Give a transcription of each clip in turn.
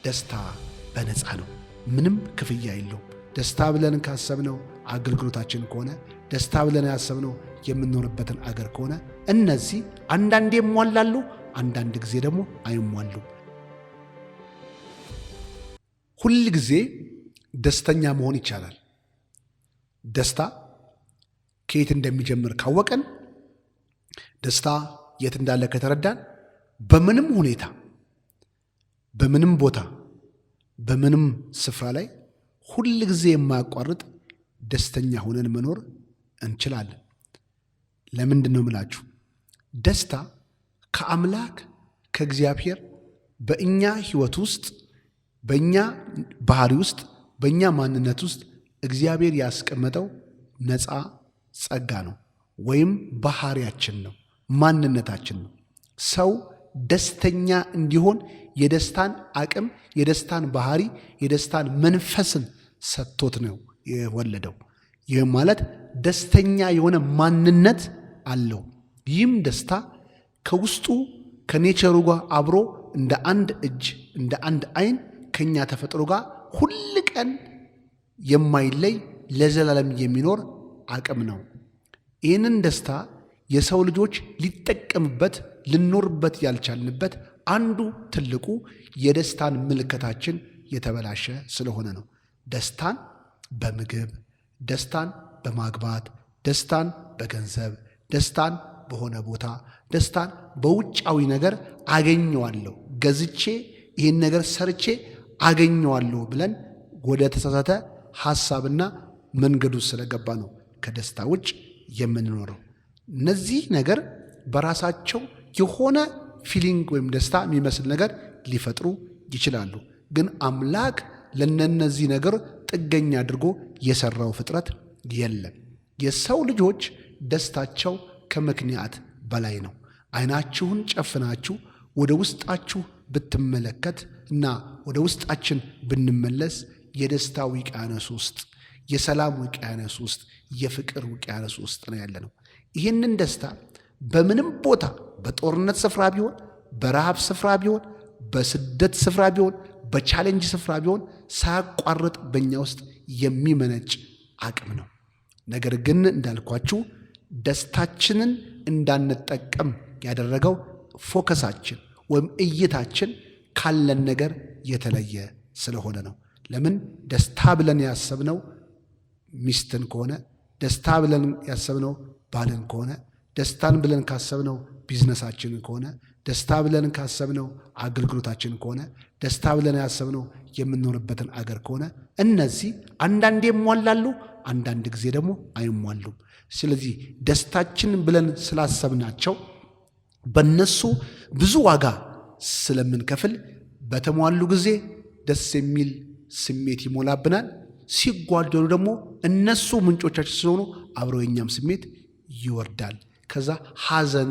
ደስታ በነፃ ነው፣ ምንም ክፍያ የለውም። ደስታ ብለን ካሰብነው አገልግሎታችን ከሆነ፣ ደስታ ብለን ያሰብነው የምንኖርበትን አገር ከሆነ እነዚህ አንዳንዴ ይሟላሉ፣ አንዳንድ ጊዜ ደግሞ አይሟሉ። ሁል ጊዜ ደስተኛ መሆን ይቻላል። ደስታ ከየት እንደሚጀምር ካወቀን፣ ደስታ የት እንዳለ ከተረዳን፣ በምንም ሁኔታ፣ በምንም ቦታ፣ በምንም ስፍራ ላይ ሁል ጊዜ የማያቋርጥ ደስተኛ ሆነን መኖር እንችላለን። ለምንድን ነው ምላችሁ? ደስታ ከአምላክ ከእግዚአብሔር በእኛ ሕይወት ውስጥ፣ በእኛ ባህሪ ውስጥ፣ በእኛ ማንነት ውስጥ እግዚአብሔር ያስቀመጠው ነፃ ጸጋ ነው፣ ወይም ባህሪያችን ነው፣ ማንነታችን ነው። ሰው ደስተኛ እንዲሆን የደስታን አቅም፣ የደስታን ባህሪ፣ የደስታን መንፈስን ሰጥቶት ነው የወለደው። ይህም ማለት ደስተኛ የሆነ ማንነት አለው። ይህም ደስታ ከውስጡ ከኔቸሩ ጋር አብሮ እንደ አንድ እጅ፣ እንደ አንድ አይን ከኛ ተፈጥሮ ጋር ሁል ቀን የማይለይ ለዘላለም የሚኖር አቅም ነው። ይህንን ደስታ የሰው ልጆች ሊጠቀምበት ልኖርበት ያልቻልንበት አንዱ ትልቁ የደስታን ምልከታችን የተበላሸ ስለሆነ ነው። ደስታን በምግብ፣ ደስታን በማግባት፣ ደስታን በገንዘብ፣ ደስታን በሆነ ቦታ፣ ደስታን በውጫዊ ነገር አገኘዋለሁ፣ ገዝቼ ይህን ነገር ሰርቼ አገኘዋለሁ ብለን ወደ ተሳሳተ ሐሳብና መንገዱ ስለገባ ነው ከደስታ ውጭ የምንኖረው። እነዚህ ነገር በራሳቸው የሆነ ፊሊንግ ወይም ደስታ የሚመስል ነገር ሊፈጥሩ ይችላሉ። ግን አምላክ ለነዚህ ነገር ጥገኛ አድርጎ የሰራው ፍጥረት የለም። የሰው ልጆች ደስታቸው ከምክንያት በላይ ነው። አይናችሁን ጨፍናችሁ ወደ ውስጣችሁ ብትመለከት እና ወደ ውስጣችን ብንመለስ የደስታ ውቅያኖስ ውስጥ፣ የሰላም ውቅያኖስ ውስጥ፣ የፍቅር ውቅያኖስ ውስጥ ነው ያለ ነው። ይህንን ደስታ በምንም ቦታ፣ በጦርነት ስፍራ ቢሆን፣ በረሃብ ስፍራ ቢሆን፣ በስደት ስፍራ ቢሆን፣ በቻሌንጅ ስፍራ ቢሆን ሳያቋርጥ በእኛ ውስጥ የሚመነጭ አቅም ነው። ነገር ግን እንዳልኳችሁ ደስታችንን እንዳንጠቀም ያደረገው ፎከሳችን ወይም እይታችን ካለን ነገር የተለየ ስለሆነ ነው። ለምን? ደስታ ብለን ያሰብነው ሚስትን ከሆነ፣ ደስታ ብለን ያሰብነው ባልን ከሆነ፣ ደስታን ብለን ካሰብነው ቢዝነሳችንን ከሆነ፣ ደስታ ብለን ካሰብነው አገልግሎታችን ከሆነ፣ ደስታ ብለን ያሰብነው የምንኖርበትን አገር ከሆነ እነዚህ አንዳንዴ ይሟላሉ፣ አንዳንድ ጊዜ ደግሞ አይሟሉም። ስለዚህ ደስታችን ብለን ስላሰብናቸው በነሱ ብዙ ዋጋ ስለምንከፍል በተሟሉ ጊዜ ደስ የሚል ስሜት ይሞላብናል። ሲጓደሉ ደግሞ እነሱ ምንጮቻችን ስለሆኑ አብረው የኛም ስሜት ይወርዳል። ከዛ ሐዘን፣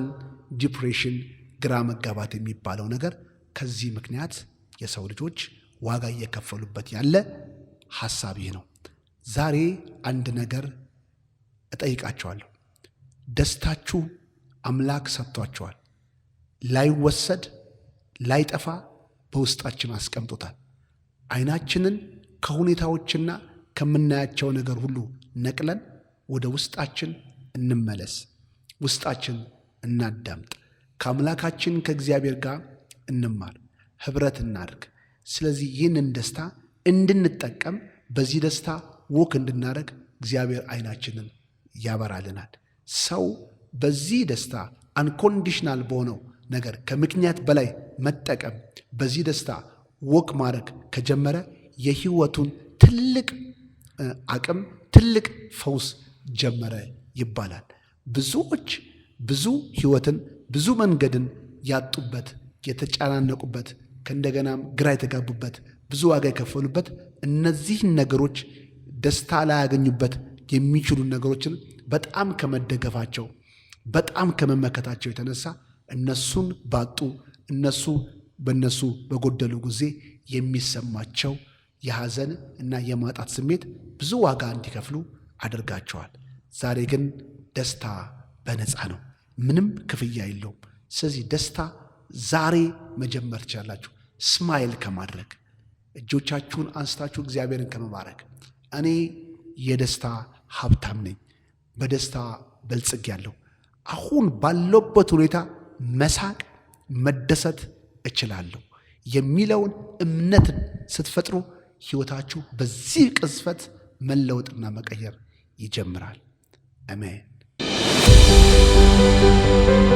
ዲፕሬሽን፣ ግራ መጋባት የሚባለው ነገር ከዚህ ምክንያት የሰው ልጆች ዋጋ እየከፈሉበት ያለ ሐሳብ ይህ ነው። ዛሬ አንድ ነገር እጠይቃቸዋለሁ። ደስታችሁ አምላክ ሰጥቷቸዋል። ላይወሰድ ላይጠፋ በውስጣችን አስቀምጦታል። አይናችንን ከሁኔታዎችና ከምናያቸው ነገር ሁሉ ነቅለን ወደ ውስጣችን እንመለስ፣ ውስጣችን እናዳምጥ፣ ከአምላካችን ከእግዚአብሔር ጋር እንማር፣ ኅብረት እናድርግ። ስለዚህ ይህንን ደስታ እንድንጠቀም፣ በዚህ ደስታ ወክ እንድናደርግ እግዚአብሔር አይናችንን ያበራልናል። ሰው በዚህ ደስታ አንኮንዲሽናል በሆነው ነገር ከምክንያት በላይ መጠቀም፣ በዚህ ደስታ ወክ ማድረግ ከጀመረ የህይወቱን ትልቅ አቅም፣ ትልቅ ፈውስ ጀመረ ይባላል። ብዙዎች ብዙ ህይወትን፣ ብዙ መንገድን ያጡበት፣ የተጨናነቁበት፣ ከእንደገናም ግራ የተጋቡበት፣ ብዙ ዋጋ የከፈሉበት እነዚህን ነገሮች ደስታ ላያገኙበት የሚችሉ ነገሮችን በጣም ከመደገፋቸው፣ በጣም ከመመከታቸው የተነሳ እነሱን ባጡ፣ እነሱ በነሱ በጎደሉ ጊዜ የሚሰማቸው የሐዘን እና የማጣት ስሜት ብዙ ዋጋ እንዲከፍሉ አድርጋቸዋል። ዛሬ ግን ደስታ በነፃ ነው፣ ምንም ክፍያ የለውም። ስለዚህ ደስታ ዛሬ መጀመር ትችላላችሁ። ስማይል ከማድረግ እጆቻችሁን አንስታችሁ እግዚአብሔርን ከመባረክ እኔ የደስታ ሀብታም ነኝ፣ በደስታ በልጽጌያለሁ፣ አሁን ባለበት ሁኔታ መሳቅ መደሰት እችላለሁ የሚለውን እምነትን ስትፈጥሩ ሕይወታችሁ በዚህ ቅጽበት መለወጥና መቀየር ይጀምራል። አሜን።